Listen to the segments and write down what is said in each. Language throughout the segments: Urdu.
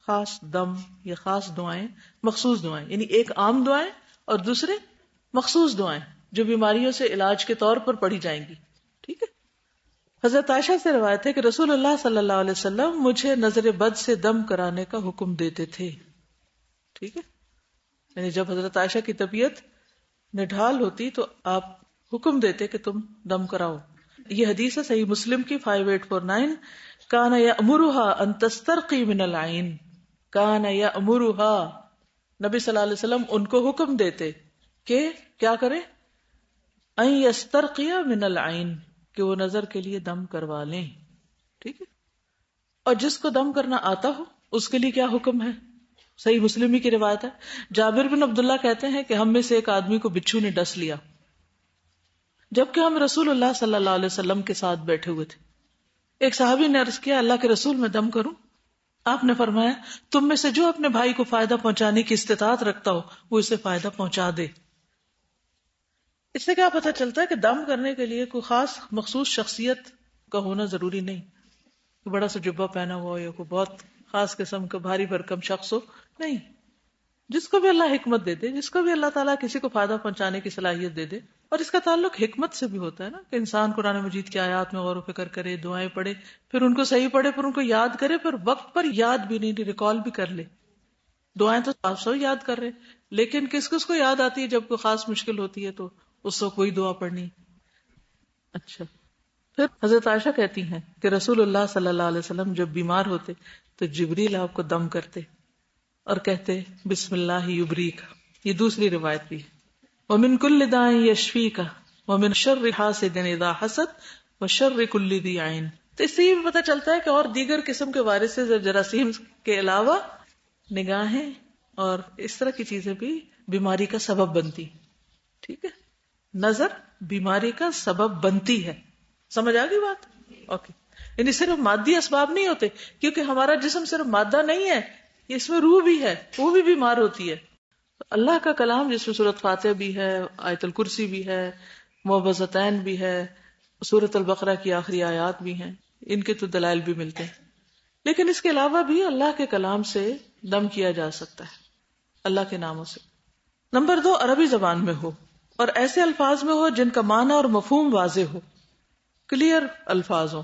خاص دم یا خاص دعائیں، مخصوص دعائیں، یعنی ایک عام دعائیں اور دوسرے مخصوص دعائیں جو بیماریوں سے علاج کے طور پر پڑھی جائیں گی. ٹھیک ہے. حضرت عائشہ سے روایت ہے کہ رسول اللہ صلی اللہ علیہ وسلم مجھے نظر بد سے دم کرانے کا حکم دیتے تھے. ٹھیک ہے. یعنی جب حضرت عائشہ کی طبیعت نڈھال ہوتی تو آپ حکم دیتے کہ تم دم کراؤ. یہ حدیث ہے صحیح مسلم کی 5849. کان یأمرها ان تسترقی من العین. کان یأمرها، نبی صلی اللہ علیہ وسلم ان کو حکم دیتے کہ کیا کریں، ان یسترقی من العین، کہ وہ نظر کے لیے دم کروا لیں. ٹھیک ہے. اور جس کو دم کرنا آتا ہو اس کے لیے کیا حکم ہے؟ صحیح مسلم ہی کی روایت ہے. جابر بن عبداللہ کہتے ہیں کہ ہم میں سے ایک آدمی کو بچھو نے ڈس لیا جبکہ ہم رسول اللہ صلی اللہ علیہ وسلم کے ساتھ بیٹھے ہوئے تھے. ایک صحابی نے عرض کیا اللہ کے رسول میں دم کروں؟ آپ نے فرمایا تم میں سے جو اپنے بھائی کو فائدہ پہنچانے کی استطاعت رکھتا ہو وہ اسے فائدہ پہنچا دے. اس سے کیا پتہ چلتا ہے کہ دم کرنے کے لیے کوئی خاص مخصوص شخصیت کا ہونا ضروری نہیں، کہ بڑا سا جبہ پہنا ہوا ہو یا کوئی بہت خاص قسم کا بھاری بھرکم شخص ہو. نہیں، جس کو بھی اللہ حکمت دے دے، جس کو بھی اللہ تعالیٰ کسی کو فائدہ پہنچانے کی صلاحیت دے دے. اور اس کا تعلق حکمت سے بھی ہوتا ہے نا، کہ انسان قرآن مجید کی آیات میں غور و فکر کرے، دعائیں پڑھے، پھر ان کو صحیح پڑھے، پھر ان کو یاد کرے، پھر وقت پر یاد بھی نہیں، ریکال بھی کر لے. دعائیں تو آپ سب یاد کر رہے، لیکن کس کس کو یاد آتی ہے جب کوئی خاص مشکل ہوتی ہے تو اس وقت کوئی دعا پڑھنی. اچھا، پھر حضرت عائشہ کہتی ہیں کہ رسول اللہ صلی اللہ علیہ وسلم جب بیمار ہوتے تو جبریل آپ کو دم کرتے اور کہتے بسم اللہ یبریک. یہ دوسری روایت بھی ہے. وَمِن كُلِّ دَاءٍ يَشْفِيكَ وَمِن شَرِّ حَاسِدٍ إِذَا حَسَدَ وَشَرِّ كُلِّ ذِي عَيْنٍ. تو اس سے یہ بھی پتہ چلتا ہے کہ اور دیگر قسم کے وائرس سے جراثیم کے علاوہ نگاہیں اور اس طرح کی چیزیں بھی بیماری کا سبب بنتی. ٹھیک ہے، نظر بیماری کا سبب بنتی ہے. سمجھ آ گئی بات؟ اوکے. یعنی صرف مادی اسباب نہیں ہوتے، کیونکہ ہمارا جسم صرف مادہ نہیں ہے، اس میں روح بھی ہے، وہ بھی بیمار ہوتی ہے. اللہ کا کلام جس میں سورۃ فاتحہ بھی ہے، آیت الکرسی بھی ہے، معوذتین بھی ہے، سورۃ البقرہ کی آخری آیات بھی ہیں، ان کے تو دلائل بھی ملتے ہیں. لیکن اس کے علاوہ بھی اللہ کے کلام سے دم کیا جا سکتا ہے، اللہ کے ناموں سے. نمبر 2، عربی زبان میں ہو اور ایسے الفاظ میں ہو جن کا معنی اور مفہوم واضح ہو، کلیئر الفاظ ہو،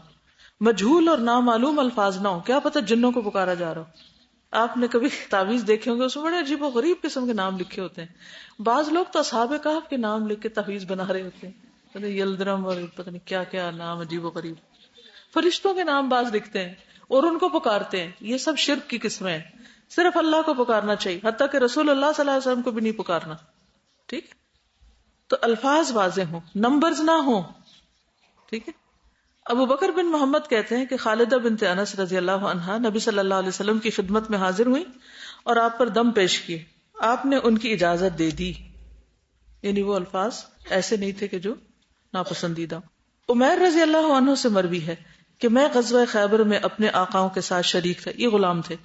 مجہول اور نامعلوم الفاظ نہ ہو. کیا پتہ جنوں کو پکارا جا رہا ہو. آپ نے کبھی تعویذ دیکھے ہوں گے، اس میں بڑے عجیب و غریب قسم کے نام لکھے ہوتے ہیں. بعض لوگ تو اصحاب کہف کے نام لکھ کے تعویذ بنا رہے ہوتے ہیں، پتہ یلدرم اور پتہ نہیں کیا کیا نام عجیب و غریب. فرشتوں کے نام بعض لکھتے ہیں اور ان کو پکارتے ہیں. یہ سب شرک کی قسمیں ہیں. صرف اللہ کو پکارنا چاہیے، حتیٰ کہ رسول اللہ صلی اللہ علیہ وسلم کو بھی نہیں پکارنا. ٹھیک ہے، تو الفاظ واضح ہوں، نمبرز نہ ہوں. ٹھیک ہے. ابو بکر بن محمد کہتے ہیں کہ خالدہ بنت انس رضی اللہ عنہا نبی صلی اللہ علیہ وسلم کی خدمت میں حاضر ہوئی اور آپ پر دم پیش کیے. آپ نے ان کی اجازت دے دی، یعنی وہ الفاظ ایسے نہیں تھے کہ جو ناپسندیدہ. عمیر رضی اللہ عنہ سے مروی ہے کہ میں غزوہ خیبر میں اپنے آقاؤں کے ساتھ شریک تھا، یہ غلام تھے.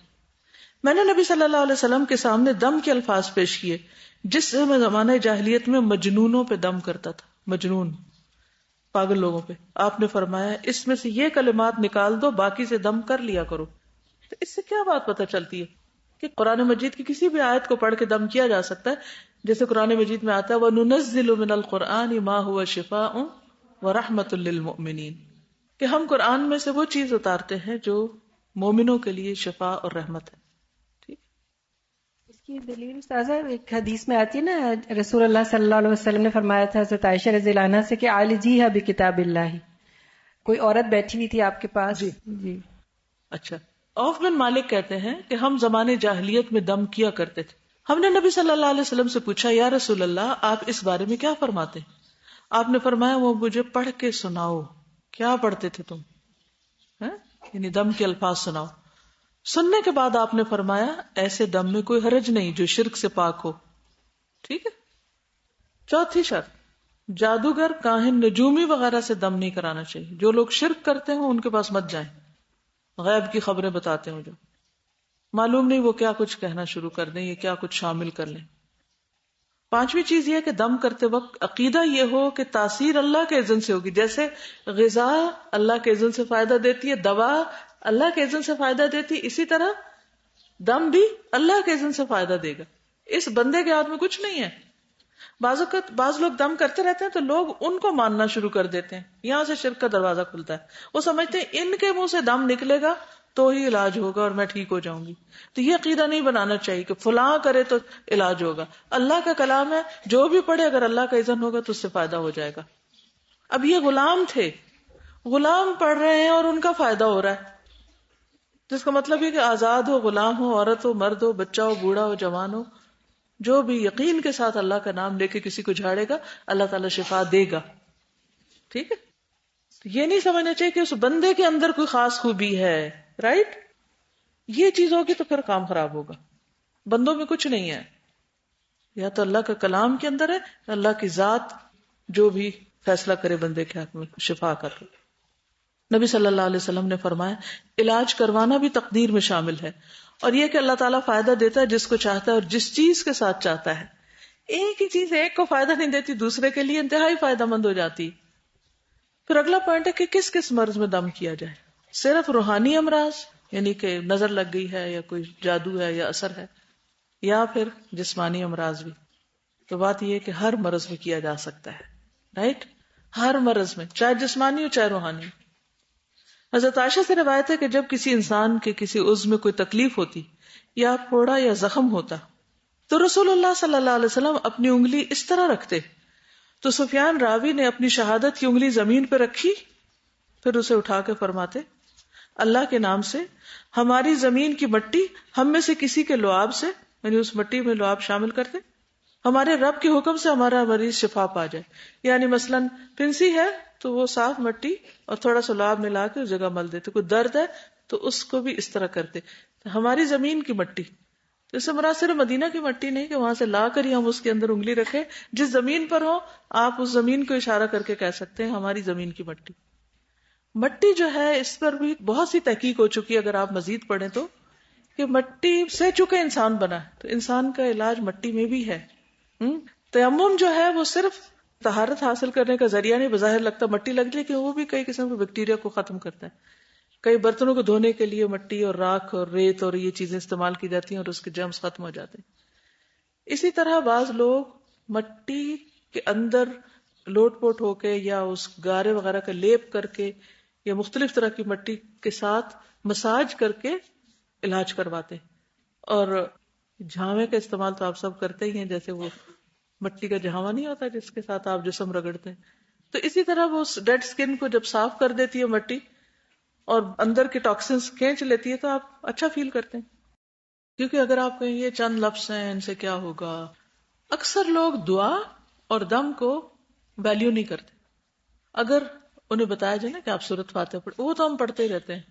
میں نے نبی صلی اللہ علیہ وسلم کے سامنے دم کے الفاظ پیش کیے جس سے میں زمانہ جاہلیت میں مجنونوں پہ دم کرتا تھا، مجنون پاگل لوگوں پہ. آپ نے فرمایا اس میں سے یہ کلمات نکال دو، باقی سے دم کر لیا کرو. تو اس سے کیا بات پتہ چلتی ہے کہ قرآن مجید کی کسی بھی آیت کو پڑھ کے دم کیا جا سکتا ہے. جیسے قرآن مجید میں آتا ہے وَنُنَزِّلُ مِنَ الْقُرْآنِ مَا هُوَ شِفَاءٌ وَرَحْمَةٌ لِّلْمُؤْمِنِينَ، کہ ہم قرآن میں سے وہ چیز اتارتے ہیں جو مومنوں کے لیے شفا اور رحمت ہے. ٹھیک، اس کی دلیل استاذہ ایک حدیث میں آتی ہے نا، رسول اللہ صلی اللہ علیہ وسلم نے فرمایا تھا حضرت عائشہ رضی اللہ عنہا سے کہ عالجیھا بکتاب اللہ. کوئی عورت بیٹھی ہوئی تھی آپ کے پاس. جی. اچھا، عوف بن مالک کہتے ہیں کہ ہم زمانے جاہلیت میں دم کیا کرتے تھے. ہم نے نبی صلی اللہ علیہ وسلم سے پوچھا یا رسول اللہ آپ اس بارے میں کیا فرماتے ہیں؟ آپ نے فرمایا وہ مجھے پڑھ کے سناؤ. کیا پڑھتے تھے تم؟ یعنی دم کے الفاظ سناؤ. سننے کے بعد آپ نے فرمایا ایسے دم میں کوئی حرج نہیں جو شرک سے پاک ہو. ٹھیک ہے. چوتھی شرط، جادوگر، کاہن، نجومی وغیرہ سے دم نہیں کرانا چاہیے. جو لوگ شرک کرتے ہوں ان کے پاس مت جائیں، غیب کی خبریں بتاتے ہوں جو معلوم نہیں وہ کیا کچھ کہنا شروع کر دیں، یہ کیا کچھ شامل کر لیں. پانچویں چیز یہ کہ دم کرتے وقت عقیدہ یہ ہو کہ تاثیر اللہ کے اذن سے ہوگی. جیسے غذا اللہ کے اذن سے فائدہ دیتی ہے، دوا اللہ کے اذن سے فائدہ دیتی ہے، اسی طرح دم بھی اللہ کے اذن سے فائدہ دے گا، اس بندے کے ہاتھ میں کچھ نہیں ہے. بعض لوگ دم کرتے رہتے ہیں تو لوگ ان کو ماننا شروع کر دیتے ہیں، یہاں سے شرک کا دروازہ کھلتا ہے. وہ سمجھتے ہیں ان کے منہ سے دم نکلے گا تو ہی علاج ہوگا اور میں ٹھیک ہو جاؤں گی. تو یہ عقیدہ نہیں بنانا چاہیے کہ فلاں کرے تو علاج ہوگا. اللہ کا کلام ہے، جو بھی پڑھے اگر اللہ کا اذن ہوگا تو اس سے فائدہ ہو جائے گا. اب یہ غلام تھے، غلام پڑھ رہے ہیں اور ان کا فائدہ ہو رہا ہے، جس کا مطلب یہ کہ آزاد ہو، غلام ہو، عورت ہو، مرد ہو، بچہ ہو، بوڑھا ہو، جوان ہو، جو بھی یقین کے ساتھ اللہ کا نام لے کے کسی کو جھاڑے گا اللہ تعالیٰ شفا دے گا. ٹھیک ہے، تو یہ نہیں سمجھنا چاہیے کہ اس بندے کے اندر کوئی خاص خوبی ہے. رائٹ، یہ چیز ہوگی تو پھر کام خراب ہوگا. بندوں میں کچھ نہیں ہے، یا تو اللہ کا کلام کے اندر ہے، اللہ کی ذات جو بھی فیصلہ کرے بندے کے حق میں شفا کا. نبی صلی اللہ علیہ وسلم نے فرمایا علاج کروانا بھی تقدیر میں شامل ہے، اور یہ کہ اللہ تعالیٰ فائدہ دیتا ہے جس کو چاہتا ہے اور جس چیز کے ساتھ چاہتا ہے. ایک ہی چیز ایک کو فائدہ نہیں دیتی، دوسرے کے لیے انتہائی فائدہ مند ہو جاتی. پھر اگلا پوائنٹ ہے کہ کس کس مرض میں دم کیا جائے. صرف روحانی امراض یعنی کہ نظر لگ گئی ہے یا کوئی جادو ہے یا اثر ہے، یا پھر جسمانی امراض بھی. تو بات یہ ہے کہ ہر مرض میں کیا جا سکتا ہے. رائٹ، ہر مرض میں، چاہے جسمانی ہو چاہے روحانی. حضرت عائشہ سے روایت ہے کہ جب کسی انسان کے کسی عضو میں کوئی تکلیف ہوتی یا پھوڑا یا زخم ہوتا تو رسول اللہ صلی اللہ علیہ وسلم اپنی انگلی اس طرح رکھتے تو سفیان راوی نے اپنی شہادت کی انگلی زمین پہ رکھی، پھر اسے اٹھا کے فرماتے اللہ کے نام سے ہماری زمین کی مٹی ہم میں سے کسی کے لعاب سے، یعنی اس مٹی میں لعاب شامل کرتے، ہمارے رب کے حکم سے ہمارا مریض شفا پا جائے. یعنی مثلاً پھنسی ہے تو وہ صاف مٹی اور تھوڑا سا لعاب ملا کے اس جگہ مل دیتے. کوئی درد ہے تو اس کو بھی اس طرح کرتے. ہماری زمین کی مٹی، اس سے مراد صرف مدینہ کی مٹی نہیں کہ وہاں سے لا کر ہی ہم اس کے اندر انگلی رکھیں. جس زمین پر ہو آپ اس زمین کو اشارہ کر کے کہہ سکتے ہیں ہماری زمین کی مٹی. مٹی جو ہے اس پر بھی بہت سی تحقیق ہو چکی ہے، اگر آپ مزید پڑھیں تو، کہ مٹی سے چکے انسان بنا ہے تو انسان کا علاج مٹی میں بھی ہے. تیمم جو ہے وہ صرف طہارت حاصل کرنے کا ذریعہ نہیں، بظاہر لگتا مٹی لگ جائے کہ وہ بھی کئی قسم کے بیکٹیریا کو ختم کرتا ہے. کئی برتنوں کو دھونے کے لیے مٹی اور راکھ اور ریت اور یہ چیزیں استعمال کی جاتی ہیں اور اس کے جرمز ختم ہو جاتے ہیں. اسی طرح بعض لوگ مٹی کے اندر لوٹ پوٹ ہو کے یا اس گارے وغیرہ کا لیپ کر کے یا مختلف طرح کی مٹی کے ساتھ مساج کر کے علاج کرواتے ہیں. اور جھاوے کا استعمال تو آپ سب کرتے ہی ہیں، جیسے وہ مٹی کا جھاوا نہیں ہوتا جس کے ساتھ آپ جسم رگڑتے ہیں. تو اسی طرح وہ ڈیڈ سکن کو جب صاف کر دیتی ہے مٹی اور اندر کے ٹاکسنس کھینچ لیتی ہے تو آپ اچھا فیل کرتے ہیں. کیونکہ اگر آپ کہیں یہ چند لفظ ہیں ان سے کیا ہوگا، اکثر لوگ دعا اور دم کو ویلیو نہیں کرتے. اگر انہیں بتایا جائے نا کہ آپ سورۃ فاتحہ پڑھ، وہ تو ہم پڑھتے ہی رہتے ہیں.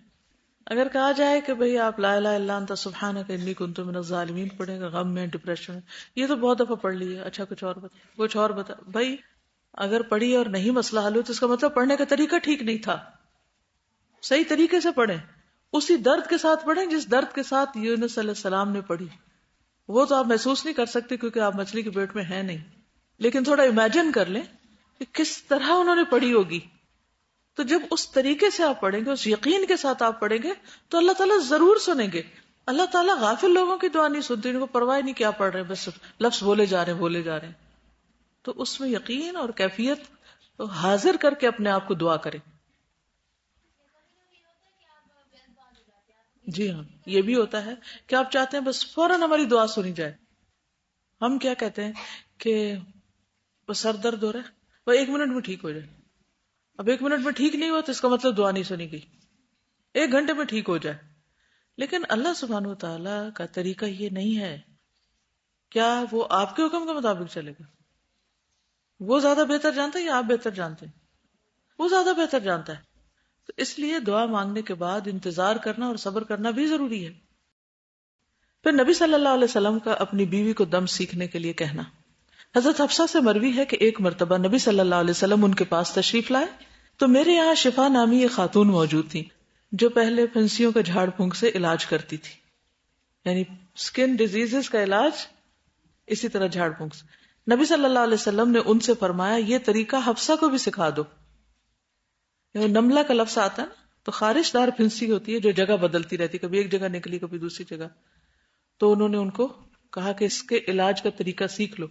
اگر کہا جائے کہ بھئی آپ لا الہ الا انت سبحانک انی کنت من الظالمین پڑھیں گے، غم میں ڈپریشن میں، یہ تو بہت دفعہ پڑھ لی ہے، اچھا کچھ اور بتا. بھائی اگر پڑھی اور نہیں مسئلہ حل ہو تو اس کا مطلب پڑھنے کا طریقہ ٹھیک نہیں تھا. صحیح طریقے سے پڑھیں، اسی درد کے ساتھ پڑھیں جس درد کے ساتھ یونس علیہ السلام نے پڑھی. وہ تو آپ محسوس نہیں کر سکتے کیونکہ آپ مچھلی کے پیٹ میں ہیں نہیں، لیکن تھوڑا امیجن کر لیں کہ کس طرح انہوں نے پڑھی ہوگی. تو جب اس طریقے سے آپ پڑھیں گے، اس یقین کے ساتھ آپ پڑھیں گے تو اللہ تعالیٰ ضرور سنیں گے. اللہ تعالیٰ غافل لوگوں کی دعا نہیں سنتے، ان کو پرواہ نہیں کیا پڑھ رہے ہیں، بس لفظ بولے جا رہے ہیں. تو اس میں یقین اور کیفیت حاضر کر کے اپنے آپ کو دعا کریں. جی ہاں، یہ بھی ہوتا ہے کہ آپ چاہتے ہیں بس فوراً ہماری دعا سنی جائے. ہم کیا کہتے ہیں کہ بس سر درد ہو رہا ہے، وہ 1 منٹ میں ٹھیک ہو جائے. اب 1 منٹ میں ٹھیک نہیں ہوا تو اس کا مطلب دعا نہیں سنی گئی. 1 گھنٹے میں ٹھیک ہو جائے. لیکن اللہ سبحانہ وتعالی کا طریقہ یہ نہیں ہے. کیا وہ آپ کے حکم کے مطابق چلے گا؟ وہ زیادہ بہتر جانتا ہے یا آپ بہتر جانتے ہیں؟ وہ زیادہ بہتر جانتا ہے. تو اس لیے دعا مانگنے کے بعد انتظار کرنا اور صبر کرنا بھی ضروری ہے. پھر نبی صلی اللہ علیہ وسلم کا اپنی بیوی کو دم سیکھنے کے لیے کہنا. حضرت حفصہ سے مروی ہے کہ ایک مرتبہ نبی صلی اللہ علیہ وسلم ان کے پاس تشریف لائے تو میرے یہاں شفا نامی ایک خاتون موجود تھی جو پہلے پھنسیوں کا جھاڑ پھونک سے علاج کرتی تھی. یعنی سکن ڈیزیزز کا علاج اسی طرح جھاڑ پھونک سے. نبی صلی اللہ علیہ وسلم نے ان سے فرمایا یہ طریقہ حفصہ کو بھی سکھا دو. نملہ کا لفظ آتا ہے نا، تو خارش دار پھنسی ہوتی ہے جو جگہ بدلتی رہتی، کبھی ایک جگہ نکلی کبھی دوسری جگہ. تو انہوں نے ان کو کہا کہ اس کے علاج کا طریقہ سیکھ لو.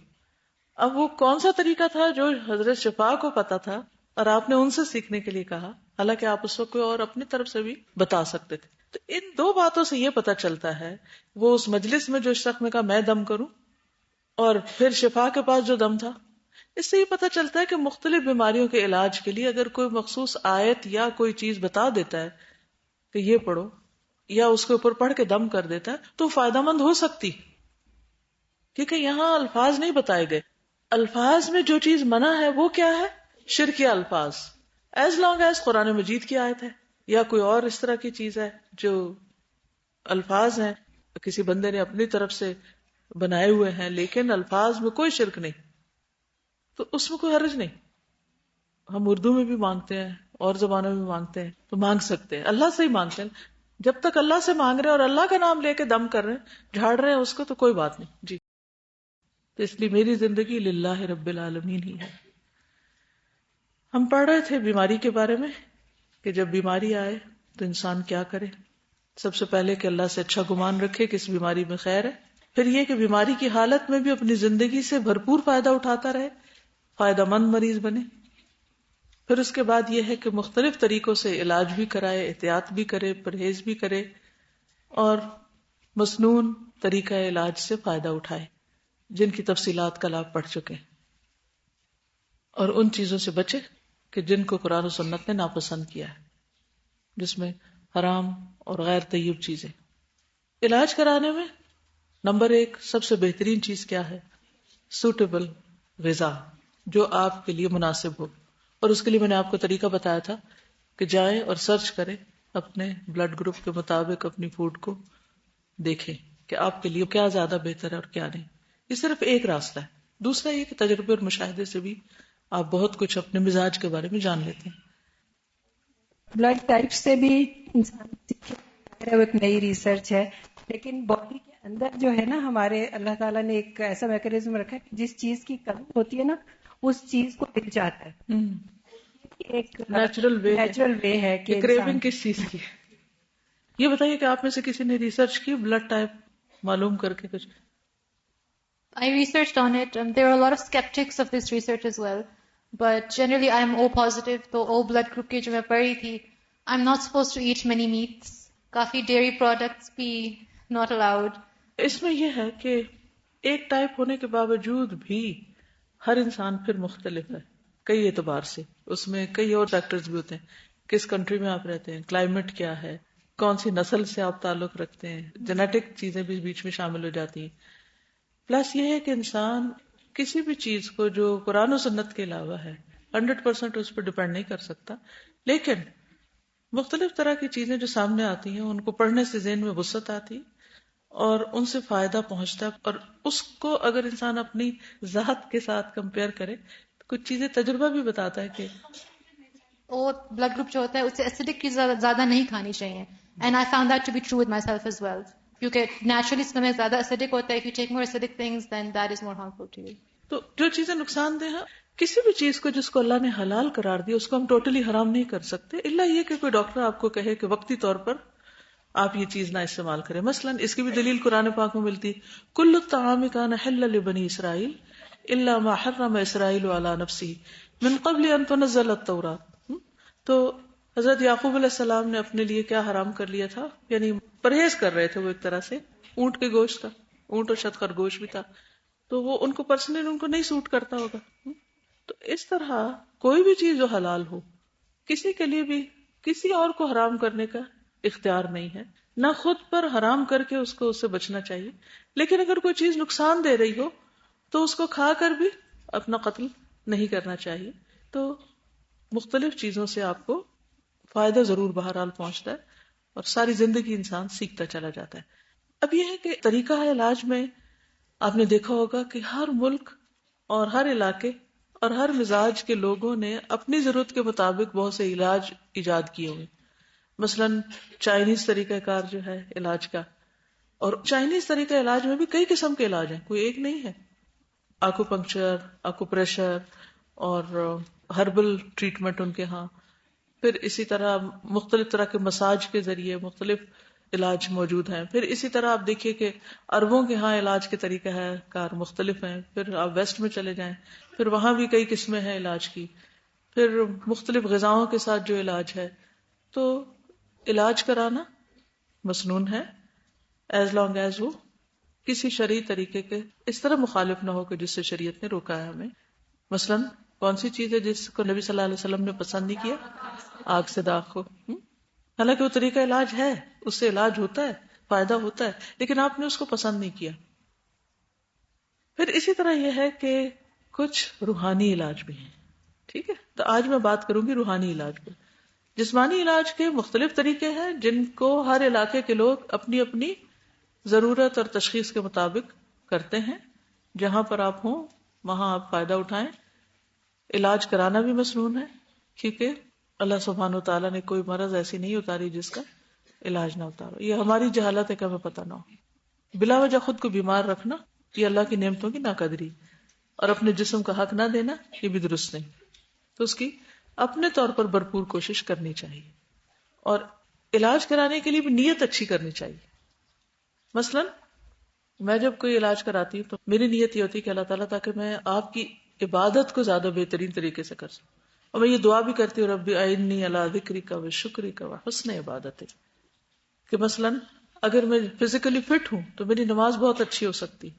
اب وہ کون سا طریقہ تھا جو حضرت شفا کو پتا تھا اور آپ نے ان سے سیکھنے کے لیے کہا، حالانکہ آپ اس وقت کوئی اور اپنی طرف سے بھی بتا سکتے تھے. تو ان دو باتوں سے یہ پتا چلتا ہے، وہ اس مجلس میں جو شخص نے کہا میں دم کروں، اور پھر شفا کے پاس جو دم تھا، اس سے یہ پتا چلتا ہے کہ مختلف بیماریوں کے علاج کے لیے اگر کوئی مخصوص آیت یا کوئی چیز بتا دیتا ہے کہ یہ پڑھو، یا اس کے اوپر پڑھ کے دم کر دیتا ہے تو فائدہ مند ہو سکتی. کیونکہ یہاں الفاظ نہیں بتائے گئے. الفاظ میں جو چیز منع ہے وہ کیا ہے؟ شرکیہ الفاظ. ایز لانگ ایز قرآن مجید کی آیت ہے یا کوئی اور اس طرح کی چیز ہے جو الفاظ ہیں کسی بندے نے اپنی طرف سے بنائے ہوئے ہیں لیکن الفاظ میں کوئی شرک نہیں، تو اس میں کوئی حرج نہیں. ہم اردو میں بھی مانگتے ہیں اور زبانوں میں بھی مانگتے ہیں تو مانگ سکتے ہیں، اللہ سے ہی مانگتے ہیں. جب تک اللہ سے مانگ رہے ہیں اور اللہ کا نام لے کے دم کر رہے ہیں، جھاڑ رہے ہیں اس کو، تو کوئی بات نہیں. جی، تو اس لیے میری زندگی للہ رب العالمین ہی ہے. ہم پڑھ رہے تھے بیماری کے بارے میں کہ جب بیماری آئے تو انسان کیا کرے. سب سے پہلے کہ اللہ سے اچھا گمان رکھے کہ اس بیماری میں خیر ہے. پھر یہ کہ بیماری کی حالت میں بھی اپنی زندگی سے بھرپور فائدہ اٹھاتا رہے، فائدہ مند مریض بنے. پھر اس کے بعد یہ ہے کہ مختلف طریقوں سے علاج بھی کرائے، احتیاط بھی کرے، پرہیز بھی کرے، اور مسنون طریقہ علاج سے فائدہ اٹھائے جن کی تفصیلات کل آپ پڑھ چکے ہیں، اور ان چیزوں سے بچے کہ جن کو قرآن و سنت نے ناپسند کیا ہے، جس میں حرام اور غیر طیب چیزیں. علاج کرانے میں نمبر 1 سب سے بہترین چیز کیا ہے؟ سوٹیبل غذا، جو آپ کے لیے مناسب ہو. اور اس کے لیے میں نے آپ کو طریقہ بتایا تھا کہ جائیں اور سرچ کریں اپنے بلڈ گروپ کے مطابق اپنی فوڈ کو، دیکھیں کہ آپ کے لیے کیا زیادہ بہتر ہے اور کیا نہیں. یہ صرف ایک راستہ ہے. دوسرا یہ کہ تجربے اور مشاہدے سے بھی آپ بہت کچھ اپنے مزاج کے بارے میں جان لیتے ہیں. بلڈ ٹائپ سے بھی انسان سیکھے، وہ ایک نئی ریسرچ ہے، لیکن باڈی کے اندر جو ہے نا، ہمارے اللہ تعالیٰ نے ایک ایسا میکینزم رکھا ہے کہ جس چیز کی کمی ہوتی ہے نا اس چیز کو مل جاتا ہے. ایک نیچرل وے ہے کہ کریونگ کس چیز کی ہے. یہ بتائیے کہ آپ میں سے کسی نے ریسرچ کی بلڈ ٹائپ معلوم کر کے کچھ؟ I researched on it. There are a lot of skeptics of this research as well. But generally I am O positive, تو O blood group کی جو میں پڑھی تھی, I'm not supposed to eat many meats. Coffee dairy products بھی not allowed. اس میں یہ ہے کہ ایک ٹائپ ہونے کے باوجود بھی ہر انسان پھر مختلف ہے کئی اعتبار سے. اس میں کئی اور فیکٹرز بھی ہوتے ہیں. کس کنٹری میں آپ رہتے ہیں، کلائمیٹ کیا ہے، کون سی نسل سے آپ تعلق رکھتے ہیں، جینیٹک چیزیں بھی بیچ میں شامل ہو جاتی ہیں. پلس یہ ہے کہ انسان کسی بھی چیز کو جو قرآن و سنت کے علاوہ ہے 100% اس پر ڈپینڈ نہیں کر سکتا. لیکن مختلف طرح کی چیزیں جو سامنے آتی ہیں ان کو پڑھنے سے ذہن میں وسعت آتی اور ان سے فائدہ پہنچتا ہے. اور اس کو اگر انسان اپنی ذات کے ساتھ کمپیئر کرے تو کچھ چیزیں تجربہ بھی بتاتا ہے کہ وہ بلڈ گروپ جو ہوتا ہے اسے ایسیڈک چیزیں زیادہ نہیں کھانی چاہیے. And I found that to be true with myself as well, کیونکہ نیچرلی اس میں زیادہ ایسیڈک ہوتا ہے. If you take more acidic things then that is more harmful to you. تو جو چیزیں نقصان دہ ہیں، کسی بھی چیز کو جس کو اللہ نے حلال قرار دیا اس کو ہم ٹوٹلی حرام نہیں کر سکتے، الا یہ کہ کوئی ڈاکٹر آپ کو کہے کہ وقتی طور پر آپ یہ چیز نہ استعمال کریں. مثلا اس کی بھی دلیل قرآن پاک میں ملتی، کل الطعام کان حلا لبنی اسرائیل الا ما حرم اسرائیل علی نفسہ من قبل ان تنزل التوراۃ. تو حضرت یعقوب علیہ السلام نے اپنے لیے کیا حرام کر لیا تھا، یعنی پرہیز کر رہے تھے وہ ایک طرح سے اونٹ کے گوشت کا، اونٹ اور شاید خرگوش بھی تھا، تو وہ ان کو پرسنلی ان کو نہیں سوٹ کرتا ہوگا. تو اس طرح کوئی بھی چیز جو حلال ہو کسی کے لیے بھی کسی اور کو حرام کرنے کا اختیار نہیں ہے، نہ خود پر حرام کر کے اس کو اس سے بچنا چاہیے. لیکن اگر کوئی چیز نقصان دے رہی ہو تو اس کو کھا کر بھی اپنا قتل نہیں کرنا چاہیے. تو مختلف چیزوں سے آپ کو فائدہ ضرور بہرحال پہنچتا ہے اور ساری زندگی انسان سیکھتا چلا جاتا ہے. اب یہ ہے کہ طریقہ ہے علاج میں آپ نے دیکھا ہوگا کہ ہر ملک اور ہر علاقے اور ہر مزاج کے لوگوں نے اپنی ضرورت کے مطابق بہت سے علاج ایجاد کیے ہوئے. مثلا چائنیز طریقہ کار جو ہے علاج کا، اور چائنیز طریقہ علاج میں بھی کئی قسم کے علاج ہیں، کوئی ایک نہیں ہے. آکو پنکچر، آکو پریشر اور ہربل ٹریٹمنٹ ان کے ہاں. پھر اسی طرح مختلف طرح کے مساج کے ذریعے، مختلف علاج موجود ہیں. پھر اسی طرح آپ دیکھیے کہ عربوں کے ہاں علاج کے طریقہ ہے کار مختلف ہیں. پھر آپ ویسٹ میں چلے جائیں, پھر وہاں بھی کئی قسمیں ہیں علاج کی. پھر مختلف غذاؤں کے ساتھ جو علاج ہے, تو علاج کرانا مسنون ہے ایز لانگ ایز وہ کسی شرعی طریقے کے اس طرح مخالف نہ ہو کہ جس سے شریعت نے روکا ہے ہمیں. مثلاً کون سی چیز ہے جس کو نبی صلی اللہ علیہ وسلم نے پسند نہیں کیا؟ آگ سے داغ کو. حالانکہ وہ طریقہ علاج ہے, اس سے علاج ہوتا ہے, فائدہ ہوتا ہے, لیکن آپ نے اس کو پسند نہیں کیا. پھر اسی طرح یہ ہے کہ کچھ روحانی علاج بھی ہیں. ٹھیک ہے, تو آج میں بات کروں گی روحانی علاج پہ. جسمانی علاج کے مختلف طریقے ہیں جن کو ہر علاقے کے لوگ اپنی اپنی ضرورت اور تشخیص کے مطابق کرتے ہیں. جہاں پر آپ ہوں وہاں آپ فائدہ اٹھائیں. علاج کرانا بھی مسنون ہے, کیونکہ اللہ سبحانہ و تعالیٰ نے کوئی مرض ایسی نہیں اتاری جس کا علاج نہ اتارو. یہ ہماری جہالت ہے کہ ہمیں پتہ نہ ہو. بلا وجہ خود کو بیمار رکھنا یہ اللہ کی نعمتوں کی ناقدری, اور اپنے جسم کا حق نہ دینا یہ بھی درست نہیں. تو اس کی اپنے طور پر بھرپور کوشش کرنی چاہیے, اور علاج کرانے کے لیے بھی نیت اچھی کرنی چاہیے. مثلا میں جب کوئی علاج کراتی ہوں تو میری نیت یہ ہوتی ہے کہ اللہ تعالیٰ تاکہ میں آپ کی عبادت کو زیادہ بہترین طریقے سے کر سکوں. اور میں یہ دعا بھی کرتی ہوں ربی اعنی علی ذکرک و شکرک و حسن عبادتک, کہ مثلا اگر میں فزیکلی فٹ ہوں تو میری نماز بہت اچھی ہو سکتی,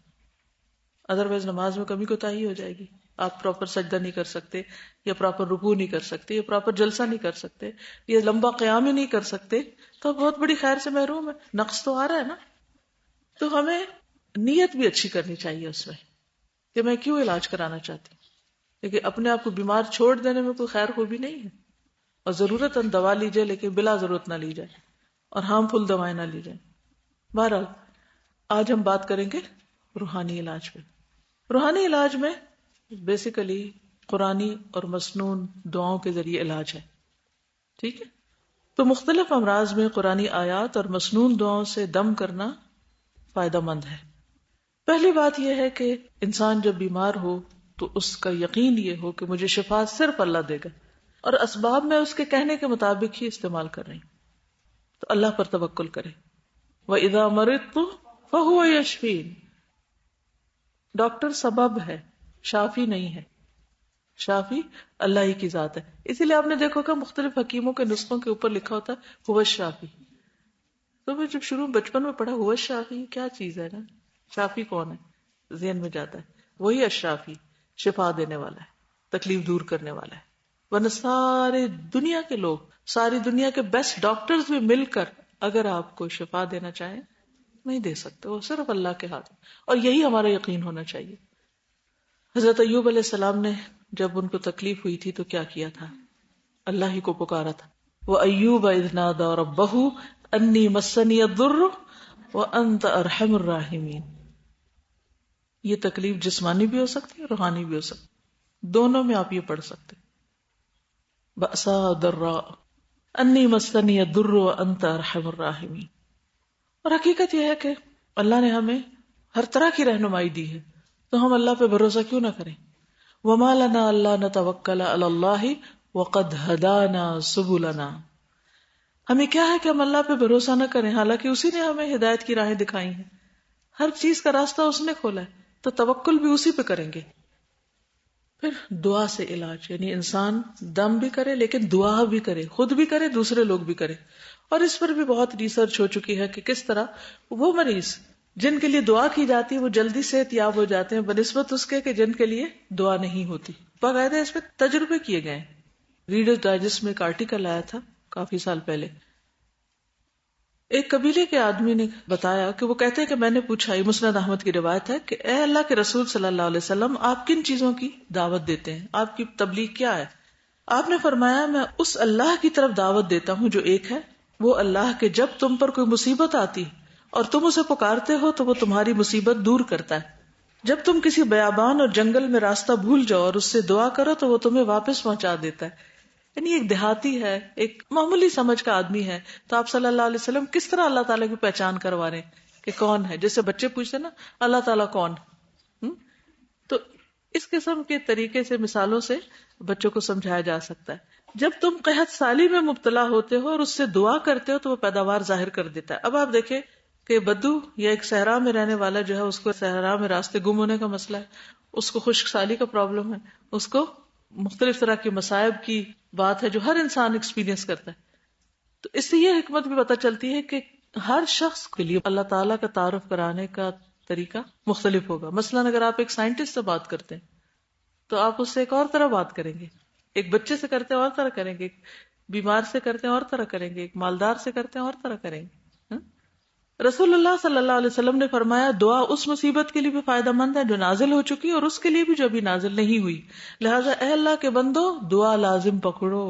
ادروائز نماز میں کمی کوتاہی ہو جائے گی. آپ پراپر سجدہ نہیں کر سکتے, یا پراپر رکوع نہیں کر سکتے, یا پراپر جلسہ نہیں کر سکتے, یا لمبا قیام ہی نہیں کر سکتے, تو بہت بڑی خیر سے محروم ہے. نقص تو آ رہا ہے نا. تو ہمیں نیت بھی اچھی کرنی چاہیے اس میں کہ میں کیوں علاج کرانا چاہتی ہوں. لیکن اپنے آپ کو بیمار چھوڑ دینے میں کوئی خیر خوبی نہیں ہے. اور ضرورت دوا لی جائے لیکن بلا ضرورت نہ لی جائے, اور ہارمفل دوائیں نہ لی جائیں. بہرحال آج ہم بات کریں گے روحانی علاج پہ. روحانی علاج میں بیسیکلی قرآنی اور مسنون دعاؤں کے ذریعے علاج ہے. ٹھیک ہے, تو مختلف امراض میں قرآنی آیات اور مسنون دعاؤں سے دم کرنا فائدہ مند ہے. پہلی بات یہ ہے کہ انسان جب بیمار ہو تو اس کا یقین یہ ہو کہ مجھے شفا صرف اللہ دے گا, اور اسباب میں اس کے کہنے کے مطابق ہی استعمال کر رہی ہوں, تو اللہ پر توکل کرے. وَإِذَا مَرِضْتُ فَهُوَ يَشْفِينِ. ڈاکٹر سبب ہے, شافی نہیں ہے. شافی اللہ ہی کی ذات ہے. اسی لیے آپ نے دیکھو کہ مختلف حکیموں کے نسخوں کے اوپر لکھا ہوتا ہے هو الشافی. تو میں جب شروع بچپن میں پڑھا هو الشافی کیا چیز ہے نا, شافی کون ہے ذہن میں جاتا ہے, وہی الشافی شفا دینے والا ہے, تکلیف دور کرنے والا ہے. ورنہ سارے دنیا کے لوگ, ساری دنیا کے بیسٹ ڈاکٹرز بھی مل کر اگر آپ کو شفا دینا چاہیں نہیں دے سکتے, وہ صرف اللہ کے ہاتھ. اور یہی ہمارا یقین ہونا چاہیے. حضرت ایوب علیہ السلام نے جب ان کو تکلیف ہوئی تھی تو کیا کیا تھا, اللہ ہی کو پکارا تھا. وَأَيُّوبَ إِذْ نَادَىٰ رَبَّهُ أَنِّي مَسَّنِيَ الضُّرُّ وَأَنْتَ أَرْحَمُ الرَّاحِمِينَ. یہ تکلیف جسمانی بھی ہو سکتی ہے, روحانی بھی ہو سکتی, دونوں میں آپ یہ پڑھ سکتے. بأساء ضراء انی مسنی الضر وانت ارحم الراحمین. اور حقیقت یہ ہے کہ اللہ نے ہمیں ہر طرح کی رہنمائی دی ہے, تو ہم اللہ پہ بھروسہ کیوں نہ کریں. وما لنا الا نتوکل علی اللہ وقد ہدانا سبلنا. ہمیں کیا ہے کہ ہم اللہ پہ بھروسہ نہ کریں, حالانکہ اسی نے ہمیں ہدایت کی راہیں دکھائی ہیں, ہر چیز کا راستہ اس نے کھولا ہے, تو توکل بھی اسی پہ کریں گے. پھر دعا سے علاج, یعنی انسان دم بھی کرے لیکن دعا بھی کرے, خود بھی کرے دوسرے لوگ بھی کرے. اور اس پر بھی بہت ریسرچ ہو چکی ہے کہ کس طرح وہ مریض جن کے لیے دعا کی جاتی ہے وہ جلدی صحت یاب ہو جاتے ہیں بنسبت اس کے کہ جن کے لیے دعا نہیں ہوتی. باقاعدہ اس پہ تجربے کیے گئے. ریڈرز ڈائجسٹ میں ایک آرٹیکل آیا تھا کافی سال پہلے. ایک قبیلے کے آدمی نے بتایا کہ وہ کہتے ہیں کہ میں نے پوچھا, یہ مسند احمد کی روایت ہے, کہ اے اللہ کے رسول صلی اللہ علیہ وسلم آپ کن چیزوں کی دعوت دیتے ہیں, آپ کی تبلیغ کیا ہے؟ آپ نے فرمایا میں اس اللہ کی طرف دعوت دیتا ہوں جو ایک ہے, وہ اللہ کہ جب تم پر کوئی مصیبت آتی اور تم اسے پکارتے ہو تو وہ تمہاری مصیبت دور کرتا ہے. جب تم کسی بیابان اور جنگل میں راستہ بھول جاؤ اور اس سے دعا کرو تو وہ تمہیں واپس پہنچا دیتا ہے. یعنی ایک دیہاتی ہے, ایک معمولی سمجھ کا آدمی ہے, تو آپ صلی اللہ علیہ وسلم کس طرح اللہ تعالیٰ کی پہچان کروا رہے ہیں کہ کون ہے. جیسے بچے پوچھتے نا اللہ تعالیٰ کون, تو اس قسم کے طریقے سے مثالوں سے بچوں کو سمجھایا جا سکتا ہے. جب تم قحط سالی میں مبتلا ہوتے ہو اور اس سے دعا کرتے ہو تو وہ پیداوار ظاہر کر دیتا ہے. اب آپ دیکھیں کہ بدو یا ایک صحرا میں رہنے والا جو ہے اس کو صحرا میں راستے گم ہونے کا مسئلہ ہے, اس کو خشک سالی کا پرابلم ہے, اس کو مختلف طرح کے مصائب کی بات ہے جو ہر انسان ایکسپیرینس کرتا ہے. تو اس سے یہ حکمت بھی پتہ چلتی ہے کہ ہر شخص کے لیے اللہ تعالیٰ کا تعارف کرانے کا طریقہ مختلف ہوگا. مثلاً اگر آپ ایک سائنٹسٹ سے بات کرتے ہیں تو آپ اس سے ایک اور طرح بات کریں گے, ایک بچے سے کرتے ہیں اور طرح کریں گے, ایک بیمار سے کرتے ہیں اور طرح کریں گے, ایک مالدار سے کرتے ہیں اور طرح کریں گے. رسول اللہ صلی اللہ علیہ وسلم نے فرمایا دعا اس مصیبت کے لیے بھی فائدہ مند ہے جو نازل ہو چکی اور اس کے لیے بھی جو ابھی نازل نہیں ہوئی. لہٰذا اے اللہ کے بندو دعا لازم پکڑو.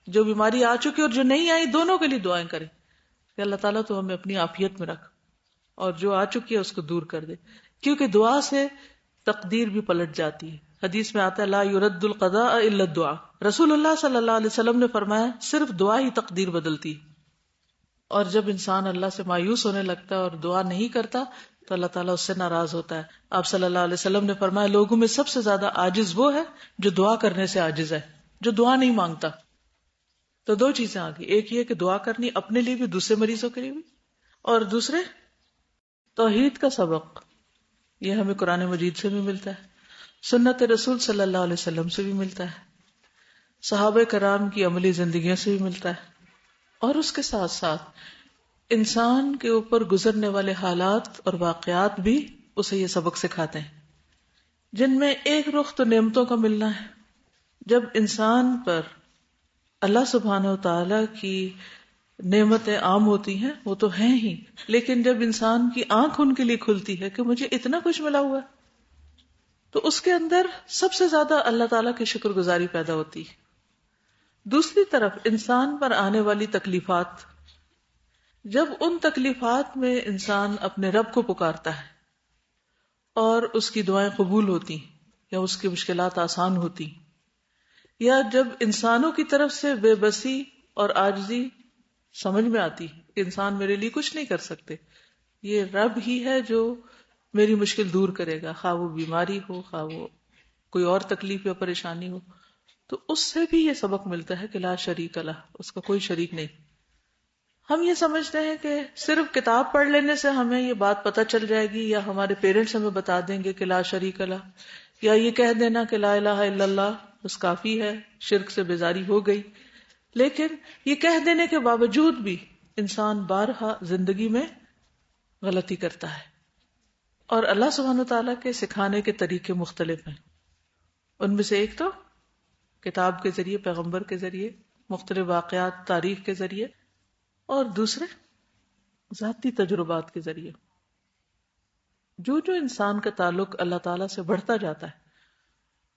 جو بیماری آ چکی اور جو نہیں آئی دونوں کے لیے دعائیں کریں کہ اللہ تعالیٰ تو ہمیں اپنی عافیت میں رکھ, اور جو آ چکی ہے اس کو دور کر دے, کیونکہ دعا سے تقدیر بھی پلٹ جاتی ہے. حدیث میں آتا ہے لا یرد القضاء الا الدعاء. رسول اللہ صلی اللہ علیہ وسلم نے فرمایا صرف دعا ہی تقدیر بدلتی. اور جب انسان اللہ سے مایوس ہونے لگتا ہے اور دعا نہیں کرتا تو اللہ تعالیٰ اس سے ناراض ہوتا ہے. آپ صلی اللہ علیہ وسلم نے فرمایا لوگوں میں سب سے زیادہ عاجز وہ ہے جو دعا کرنے سے عاجز ہے, جو دعا نہیں مانگتا. تو دو چیزیں آ گئی, ایک یہ کہ دعا کرنی اپنے لیے بھی دوسرے مریضوں کے لیے بھی, اور دوسرے توحید کا سبق. یہ ہمیں قرآن مجید سے بھی ملتا ہے, سنت رسول صلی اللہ علیہ وسلم سے بھی ملتا ہے, صحابہ کرام کی عملی زندگیوں سے بھی ملتا ہے, اور اس کے ساتھ ساتھ انسان کے اوپر گزرنے والے حالات اور واقعات بھی اسے یہ سبق سکھاتے ہیں, جن میں ایک رخ تو نعمتوں کا ملنا ہے. جب انسان پر اللہ سبحانہ و تعالی کی نعمتیں عام ہوتی ہیں وہ تو ہیں ہی, لیکن جب انسان کی آنکھ ان کے لیے کھلتی ہے کہ مجھے اتنا کچھ ملا ہوا ہے تو اس کے اندر سب سے زیادہ اللہ تعالیٰ کی شکر گزاری پیدا ہوتی ہے. دوسری طرف انسان پر آنے والی تکلیفات, جب ان تکلیفات میں انسان اپنے رب کو پکارتا ہے اور اس کی دعائیں قبول ہوتی یا اس کی مشکلات آسان ہوتی, یا جب انسانوں کی طرف سے بے بسی اور عاجزی سمجھ میں آتی کہ انسان میرے لیے کچھ نہیں کر سکتے, یہ رب ہی ہے جو میری مشکل دور کرے گا, خواہ وہ بیماری ہو خواہ وہ کوئی اور تکلیف یا پریشانی ہو, تو اس سے بھی یہ سبق ملتا ہے کہ لا شریک لہ, اس کا کوئی شریک نہیں. ہم یہ سمجھتے ہیں کہ صرف کتاب پڑھ لینے سے ہمیں یہ بات پتہ چل جائے گی, یا ہمارے پیرنٹس ہمیں بتا دیں گے کہ لا شریک لہ, یا یہ کہہ دینا کہ لا الہ الا اللہ بس کافی ہے, شرک سے بیزاری ہو گئی. لیکن یہ کہہ دینے کے باوجود بھی انسان بارہا زندگی میں غلطی کرتا ہے, اور اللہ سبحانہ وتعالیٰ کے سکھانے کے طریقے مختلف ہیں. ان میں سے ایک تو کتاب کے ذریعے, پیغمبر کے ذریعے, مختلف واقعات تاریخ کے ذریعے, اور دوسرے ذاتی تجربات کے ذریعے. جو انسان کا تعلق اللہ تعالیٰ سے بڑھتا جاتا ہے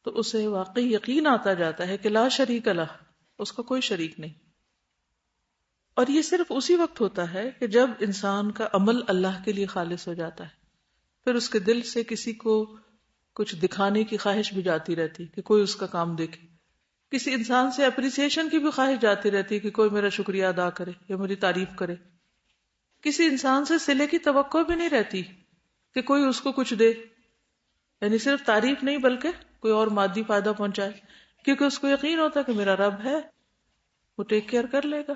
تو اسے واقعی یقین آتا جاتا ہے کہ لا شریک لہ, اس کا کوئی شریک نہیں. اور یہ صرف اسی وقت ہوتا ہے کہ جب انسان کا عمل اللہ کے لیے خالص ہو جاتا ہے, پھر اس کے دل سے کسی کو کچھ دکھانے کی خواہش بھی جاتی رہتی کہ کوئی اس کا کام دیکھے, کسی انسان سے اپریسیشن کی بھی خواہش جاتی رہتی کہ کوئی میرا شکریہ ادا کرے یا میری تعریف کرے. کسی انسان سے صلے کی توقع بھی نہیں رہتی کہ کوئی اس کو کچھ دے, یعنی صرف تعریف نہیں بلکہ کوئی اور مادی فائدہ پہنچائے, کیونکہ اس کو یقین ہوتا ہے کہ میرا رب ہے, وہ ٹیک کیئر کر لے گا.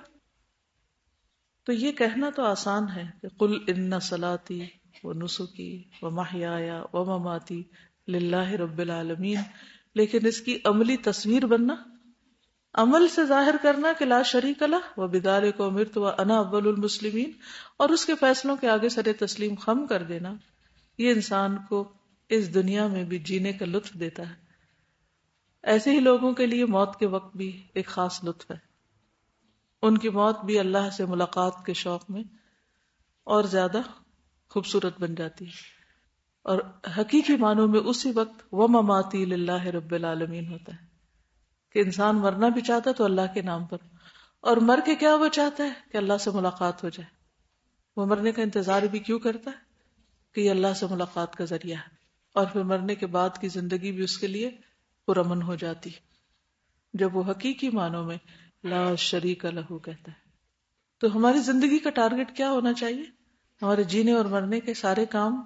تو یہ کہنا تو آسان ہے کہ قل ان صلاتی ونسکی ومحیای ومماتی للہ رب العالمین, لیکن اس کی عملی تصویر بننا, عمل سے ظاہر کرنا کہ لا شریک لہ وبذالک امرت وانا اول المسلمین, اور اس کے فیصلوں کے آگے سر تسلیم خم کر دینا, یہ انسان کو اس دنیا میں بھی جینے کا لطف دیتا ہے. ایسے ہی لوگوں کے لیے موت کے وقت بھی ایک خاص لطف ہے. ان کی موت بھی اللہ سے ملاقات کے شوق میں اور زیادہ خوبصورت بن جاتی ہے, اور حقیقی معنوں میں اسی وقت ومماتی للہ رب العالمین ہوتا ہے کہ انسان مرنا بھی چاہتا ہے تو اللہ کے نام پر, اور مر کے کیا وہ چاہتا ہے کہ اللہ سے ملاقات ہو جائے. وہ مرنے کا انتظار بھی کیوں کرتا ہے کہ یہ اللہ سے ملاقات کا ذریعہ ہے, اور پھر مرنے کے بعد کی زندگی بھی اس کے لیے پرامن ہو جاتی جب وہ حقیقی معنوں میں لا شریک لہ کہتا ہے. تو ہماری زندگی کا ٹارگٹ کیا ہونا چاہیے؟ ہمارے جینے اور مرنے کے سارے کام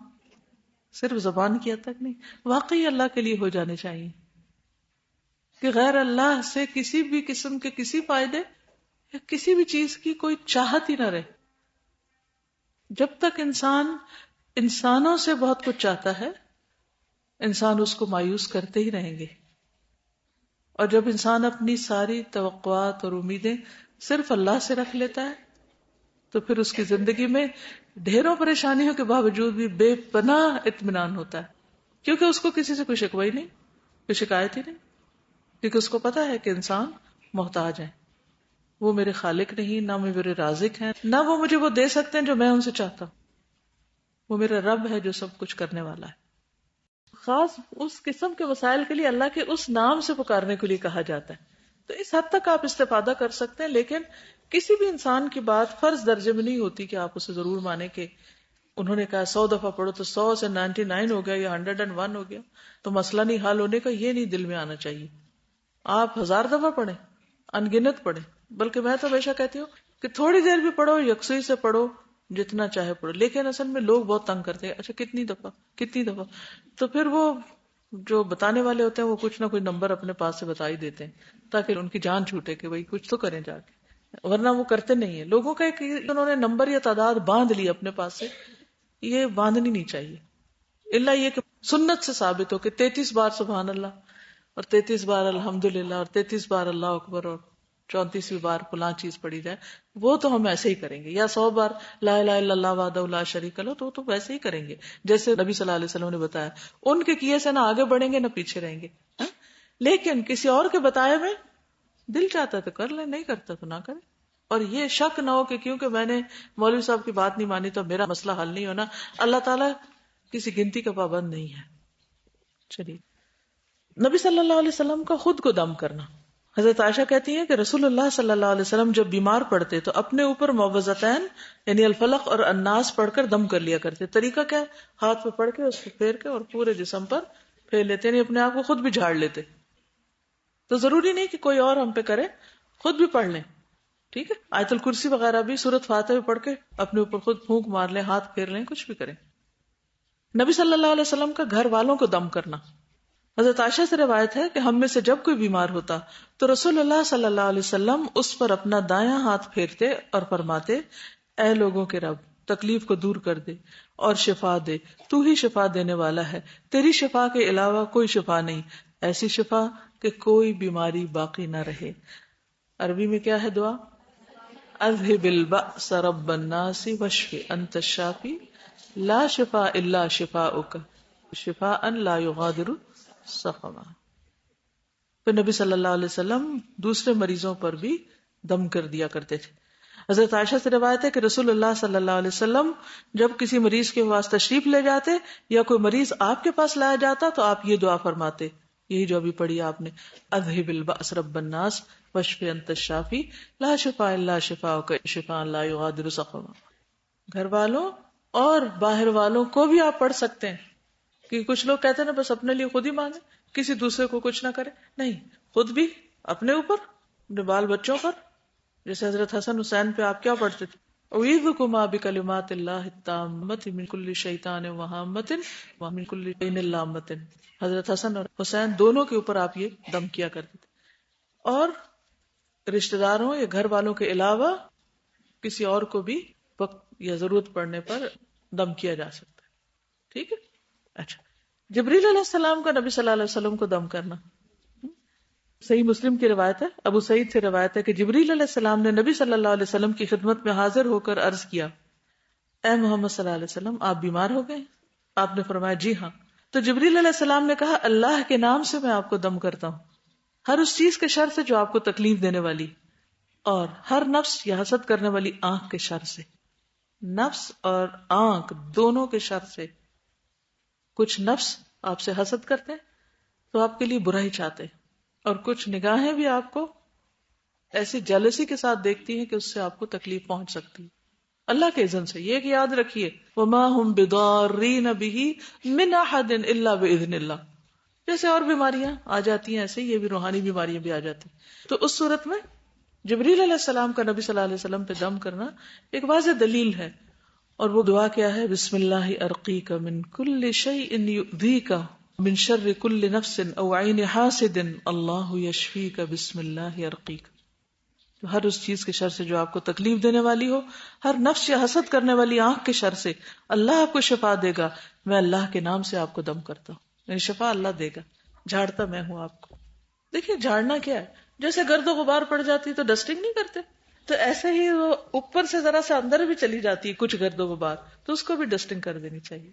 صرف زبان کی حد تک نہیں, واقعی اللہ کے لیے ہو جانے چاہیے. کہ غیر اللہ سے کسی بھی قسم کے کسی فائدے یا کسی بھی چیز کی کوئی چاہت ہی نہ رہے. جب تک انسان انسانوں سے بہت کچھ چاہتا ہے انسان اس کو مایوس کرتے ہی رہیں گے. اور جب انسان اپنی ساری توقعات اور امیدیں صرف اللہ سے رکھ لیتا ہے تو پھر اس کی زندگی میں ڈھیروں پریشانیوں کے باوجود بھی بے پناہ اطمینان ہوتا ہے, کیونکہ اس کو کسی سے کوئی شکوہ ہی نہیں, کوئی شکایت ہی نہیں, کیونکہ اس کو پتا ہے کہ انسان محتاج ہے, وہ میرے خالق نہیں, نہ میرے رازق ہیں, نہ وہ مجھے وہ دے سکتے ہیں جو میں ان سے چاہتا ہوں. وہ میرا رب ہے جو سب کچھ کرنے والا ہے. خاص اس قسم کے مسائل کے لیے اللہ کے اس نام سے پکارنے کے لیے کہا جاتا ہے. تو اس حد تک آپ استفادہ کر سکتے ہیں, لیکن کسی بھی انسان کی بات فرض درجے میں نہیں ہوتی کہ آپ اسے ضرور مانیں کہ انہوں نے کہا 100 دفعہ پڑھو تو 100 سے 99 ہو گیا یا 101 ہو گیا تو مسئلہ نہیں حل ہونے کا, یہ نہیں دل میں آنا چاہیے. آپ 1000 دفعہ پڑھیں, انگنت پڑھیں, بلکہ میں تو ہمیشہ کہتی ہوں کہ تھوڑی دیر بھی پڑھو, یکسوئی سے پڑھو, جتنا چاہے پڑھو. لیکن اصل میں لوگ بہت تنگ کرتے ہیں, اچھا کتنی دفعہ, تو پھر وہ جو بتانے والے ہوتے ہیں وہ کچھ نہ کوئی نمبر اپنے پاس سے بتا ہی دیتے ہیں تاکہ ان کی جان چھوٹے کہ بھائی کچھ تو کریں جا کے, ورنہ وہ کرتے نہیں ہیں. لوگوں کا ایک انہوں نے نمبر یا تعداد باندھ لی اپنے پاس سے, یہ باندھنی نہیں چاہیے, الا یہ کہ سنت سے ثابت ہو کہ 33 بار سبحان اللہ اور 33 بار الحمدللہ اور 33 بار اللہ اکبر اور 34ویں بار فلاں چیز پڑھی جائے, وہ تو ہم ایسے ہی کریں گے. یا 100 بار لا الہ الا اللہ وحدہ لا شریک لہ, تو ویسے ہی کریں گے جیسے نبی صلی اللہ علیہ وسلم نے بتایا. ان کے کیے سے نہ آگے بڑھیں گے نہ پیچھے رہیں گے. لیکن کسی اور کے بتائے میں دل چاہتا تو کر لیں, نہیں کرتا تو نہ کریں. اور یہ شک نہ ہو کہ کیونکہ میں نے مولوی صاحب کی بات نہیں مانی تو میرا مسئلہ حل نہیں ہونا. اللہ تعالیٰ کسی گنتی کا پابند نہیں ہے. چلیے, نبی صلی اللہ علیہ وسلم کا خود کو دم کرنا. حضرت عائشہ کہتی ہیں کہ رسول اللہ صلی اللہ علیہ وسلم جب بیمار پڑتے تو اپنے اوپر معوذتین یعنی الفلق اور الناس پڑھ کر دم کر لیا کرتے. طریقہ کیا ہے, ہاتھ پہ پڑھ کے اس کو پھیر کے اور پورے جسم پر پھیر لیتے, یعنی اپنے آپ کو خود بھی جھاڑ لیتے. تو ضروری نہیں کہ کوئی اور ہم پہ کرے, خود بھی پڑھ لیں. ٹھیک ہے, آیت الکرسی وغیرہ بھی سورۃ فاتحہ پڑھ کے اپنے اوپر خود پھونک مار لیں, ہاتھ پھیر لیں, کچھ بھی کریں. نبی صلی اللہ علیہ وسلم کا گھر والوں کو دم کرنا. حضرت عائشہ سے روایت ہے کہ ہم میں سے جب کوئی بیمار ہوتا تو رسول اللہ صلی اللہ علیہ وسلم اس پر اپنا دایاں ہاتھ پھیرتے اور فرماتے, اے لوگوں کے رب, تکلیف کو دور کر دے اور شفا دے, تو ہی شفا دینے والا ہے, تیری شفا کے علاوہ کوئی شفا نہیں, ایسی شفا کہ کوئی بیماری باقی نہ رہے. عربی میں کیا ہے دعا؟ اذهب البأس رب الناس واشف انت الشافی لا شفاء الا شفاؤک شفاء لا یغادر سقما. تو نبی صلی اللہ علیہ وسلم دوسرے مریضوں پر بھی دم کر دیا کرتے تھے. حضرت عائشہ سے روایت ہے کہ رسول اللہ صلی اللہ علیہ وسلم جب کسی مریض کے پاس تشریف لے جاتے یا کوئی مریض آپ کے پاس لایا جاتا تو آپ یہ دعا فرماتے, یہی جو ابھی پڑھی آپ نے, اذهب البأس رب الناس واشف انت الشافی لا شفاء الا شفاؤک شفاء لا یغادر سقما. گھر والوں اور باہر والوں کو بھی آپ پڑھ سکتے ہیں, کہ کچھ لوگ کہتے ہیں نا بس اپنے لیے خود ہی مانگے, کسی دوسرے کو کچھ نہ کرے. نہیں, خود بھی اپنے اوپر, اپنے بال بچوں پر. جیسے حضرت حسن حسین پہ آپ کیا پڑھتے تھے, اعوذکما بکلمات اللہ التامۃ من کل شیطان وہامۃ ومن کل عین لامۃ. حضرت حسن اور حسین دونوں کے اوپر آپ یہ دم کیا کرتے تھے. اور رشتہ داروں یا گھر والوں کے علاوہ کسی اور کو بھی وقت یا ضرورت پڑنے پر دم کیا جا سکتا ہے. ٹھیک ہے. اچھا, جبریل علیہ السلام کا نبی صلی اللہ علیہ وسلم کو دم کرنا. صحیح مسلم کی روایت ہے, ابو سعید سے روایت ہے کہ جبریل علیہ السلام نے نبی صلی اللہ علیہ وسلم کی خدمت میں حاضر ہو کر عرض کیا, اے محمد صلی اللہ علیہ وسلم, آپ بیمار ہو گئے؟ آپ نے فرمایا جی ہاں. تو جبریل علیہ السلام نے کہا, اللہ کے نام سے میں آپ کو دم کرتا ہوں, ہر اس چیز کے شر سے جو آپ کو تکلیف دینے والی, اور ہر نفس یا حسد کرنے والی آنکھ کے شر سے. نفس اور آنکھ دونوں کے شر سے. کچھ نفس آپ سے حسد کرتے ہیں تو آپ کے لیے برا ہی چاہتے ہیں, اور کچھ نگاہیں بھی آپ کو ایسی جیلسی کے ساتھ دیکھتی ہیں کہ اس سے آپ کو تکلیف پہنچ سکتی ہے اللہ کے اذن سے. یہ کہ یاد رکھیے, وما هم بضارین به من احد الا باذن اللہ. جیسے اور بیماریاں آ جاتی ہیں ایسے یہ بھی روحانی بیماریاں بھی آ جاتی ہیں. تو اس صورت میں جبریل علیہ السلام کا نبی صلی اللہ علیہ وسلم پہ دم کرنا ایک واضح دلیل ہے. اور وہ دعا کیا ہے, بسم اللہ ارقیک من کل شیء یؤذیک من شر کل نفس او عین حاسد اللہ یشفیک بسم اللہ یرقیک. تو ہر اس چیز کے شر سے جو آپ کو تکلیف دینے والی ہو، ہر نفس یا حسد کرنے والی آنکھ کے شر سے اللہ آپ کو شفا دے گا. میں اللہ کے نام سے آپ کو دم کرتا ہوں، یعنی شفا اللہ دے گا، جھاڑتا میں ہوں آپ کو. دیکھیے جھاڑنا کیا ہے، جیسے گرد و غبار پڑ جاتی تو ڈسٹنگ نہیں کرتے، تو ایسے ہی وہ اوپر سے ذرا سا اندر بھی چلی جاتی ہے کچھ گرد و غبار، تو اس کو بھی ڈسٹنگ کر دینی چاہیے.